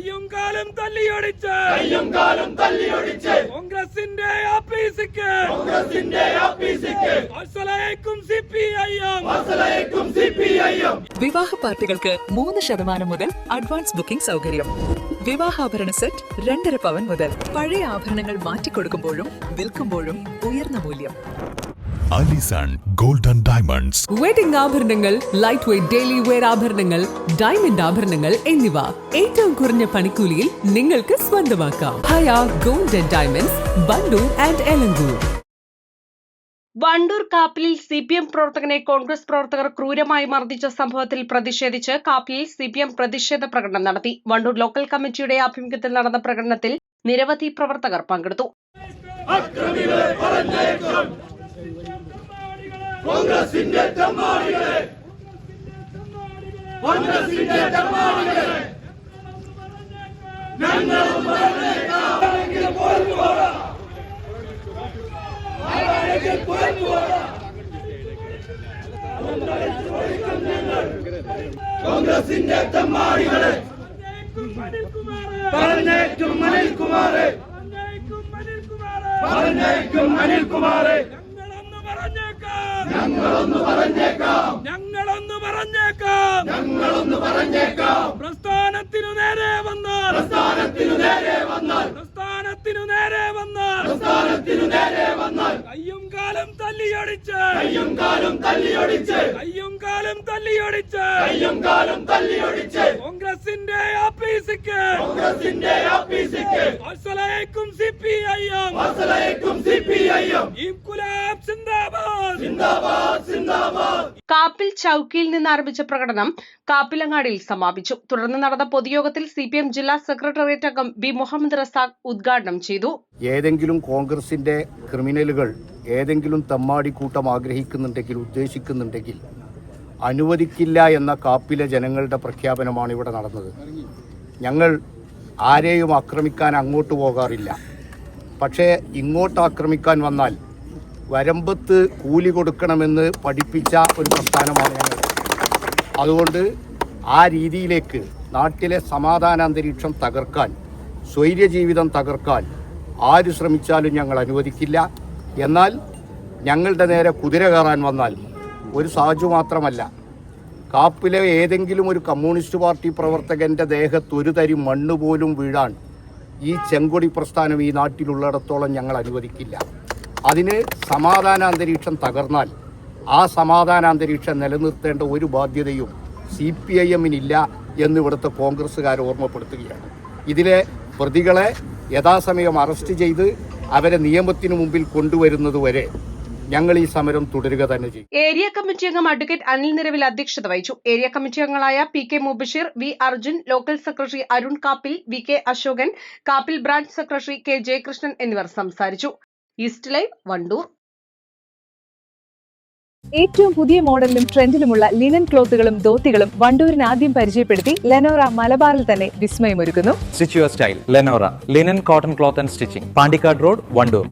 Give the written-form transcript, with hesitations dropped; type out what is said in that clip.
കയ്യും കാലും തല്ലിയൊടിച്ച് കോൺഗ്രസിന്റെ ആപ്പീസിക്ക് സിപിഐഎം. വിവാഹ പാർട്ടികൾക്ക് 3% മുതൽ അഡ്വാൻസ് ബുക്കിംഗ് സൗകര്യം. വിവാഹാഭരണ സെറ്റ് 2.5 പവൻ മുതൽ. പഴയ ആഭരണങ്ങൾ മാറ്റിക്കൊടുക്കുമ്പോഴും വിൽക്കുമ്പോഴും ഉയർന്ന മൂല്യം. Alison Golden Diamonds. വെഡിംഗ് ആഭരണങ്ങൾ, ലൈറ്റ് വെയ്റ്റ് ഡെയിലി വെയർ ആഭരണങ്ങൾ, ഡയമണ്ട് ആഭരണങ്ങൾ എന്നിവ ഏറ്റവും കുറഞ്ഞ പണിക്കൂലിയിൽ നിങ്ങൾക്ക് സ്വന്തമാക്കാം. Haya Golden Diamonds, Wandoor and Elankur. Wandoor കാപ്പിലിൽ സിപിഎം പ്രവർത്തകനെ കോൺഗ്രസ് പ്രവർത്തകർ ക്രൂരമായി മർദ്ദിച്ച സംഭവത്തിൽ പ്രതിഷേധിച്ച് കാപ്പിലിൽ സിപിഎം പ്രതിഷേധ പ്രകടനം നടത്തി. വണ്ടൂർ ലോക്കൽ കമ്മിറ്റിയുടെ ആഭിമുഖ്യത്തിൽ നടന്ന പ്രകടനത്തിൽ നിരവധി പ്രവർത്തകർ പങ്കെടുത്തു. കോൺഗ്രസിന്റെ തെമ്മാടികളെ ഞങ്ങളും കോൺഗ്രസിന്റെ തെമ്മാടികളെ പറഞ്ഞേക്കും അനിൽകുമാറെ ഞങ്ങളൊന്ന് പറഞ്ഞേക്കാം പ്രസ്ഥാനത്തിനു നേരെ വന്നാൽ കയ്യും കാലും തല്ലിയൊടിച്ച് കോൺഗ്രസിന്റെ ആപ്പീസിക്ക് സിപിഐഎം. ഇൻകുലാബ് സിന്ദാബാദ്. കാപ്പിൽ ചൌക്കിയിൽ നിന്ന് ആരംഭിച്ച പ്രകടനം കാപ്പിലങ്ങാടിയിൽ സമാപിച്ചു. തുടർന്ന് നടന്ന പൊതുയോഗത്തിൽ സിപിഎം ജില്ലാ സെക്രട്ടേറിയറ്റ് അംഗം ബി മുഹമ്മദ് റസാഖ് ഉദ്ഘാടനം ചെയ്തു. ഏതെങ്കിലും കോൺഗ്രസിന്റെ ക്രിമിനലുകൾ ഏതെങ്കിലും തെമ്മാടിക്കൂട്ടം ഉദ്ദേശിക്കുന്നുണ്ടെങ്കിൽ അനുവദിക്കില്ല എന്ന കാപ്പിലെ ജനങ്ങളുടെ പ്രഖ്യാപനമാണ് ഇവിടെ നടന്നത്. ഞങ്ങൾ ആരെയും ആക്രമിക്കാൻ അങ്ങോട്ട് പോകാറില്ല. പക്ഷേ ഇങ്ങോട്ട് ആക്രമിക്കാൻ വന്നാൽ വരമ്പത്ത് കൂലി കൊടുക്കണമെന്ന് പഠിപ്പിച്ച ഒരു പ്രസ്ഥാനമാണ് ഞങ്ങൾ. അതുകൊണ്ട് ആ രീതിയിലേക്ക് നാട്ടിലെ സമാധാനാന്തരീക്ഷം തകർക്കാൻ, സ്വൈര്യജീവിതം തകർക്കാൻ ആര് ശ്രമിച്ചാലും ഞങ്ങൾ അനുവദിക്കില്ല. എന്നാൽ ഞങ്ങളുടെ നേരെ കുതിര കയറാൻ വന്നാൽ ഒരു സാജു മാത്രമല്ല, കാപ്പിലെ ഏതെങ്കിലും ഒരു കമ്മ്യൂണിസ്റ്റ് പാർട്ടി പ്രവർത്തകൻ്റെ ദേഹത്ത് ഒരു തരി മണ്ണ് പോലും വീഴാൻ ഈ ചെങ്കൊടി പ്രസ്ഥാനം ഈ നാട്ടിലുള്ളിടത്തോളം ഞങ്ങൾ അനുവദിക്കില്ല. അതിന് സമാധാനാന്തരീക്ഷം തകർന്നാൽ ആ സമാധാനാന്തരീക്ഷം നിലനിർത്തേണ്ട ഒരു ബാധ്യതയും CPIMനില്ല എന്ന് ഇവിടുത്തെ കോൺഗ്രസ്സുകാർ ഓർമ്മപ്പെടുത്തുകയാണ്. ഇതിലെ പ്രതികളെ യഥാസമയം അറസ്റ്റ് ചെയ്ത് അവരെ നിയമത്തിനു മുമ്പിൽ കൊണ്ടുവരുന്നതുവരെ ഞങ്ങൾ ഈ സമരം തുടരുക തന്നെ ചെയ്യും. ഏരിയ കമ്മിറ്റി അംഗം അഡ്വക്കേറ്റ് അനിൽ നിരവിൽ അധ്യക്ഷത വഹിച്ചു. ഏരിയ കമ്മിറ്റി അംഗങ്ങളായ PK Mubashir, V Arjun, local secretary Arun Kappil, VK Ashokan, Kappil branch secretary K Jayakrishnan എന്നിവർ സംസാരിച്ചു. East Live, Wandoor. ഏറ്റവും പുതിയ മോഡലിലും ട്രെൻഡിലുമുള്ള ലിനൻ ക്ലോത്തുകളും ധോത്തികളും വണ്ടൂരിന് ആദ്യം പരിചയപ്പെടുത്തി ലെനോറ മലബാറിൽ തന്നെ വിസ്മയമൊരുക്കുന്നു. Stitch your style Lenora linen cotton cloth and stitching, Pandikkad road, Wandoor.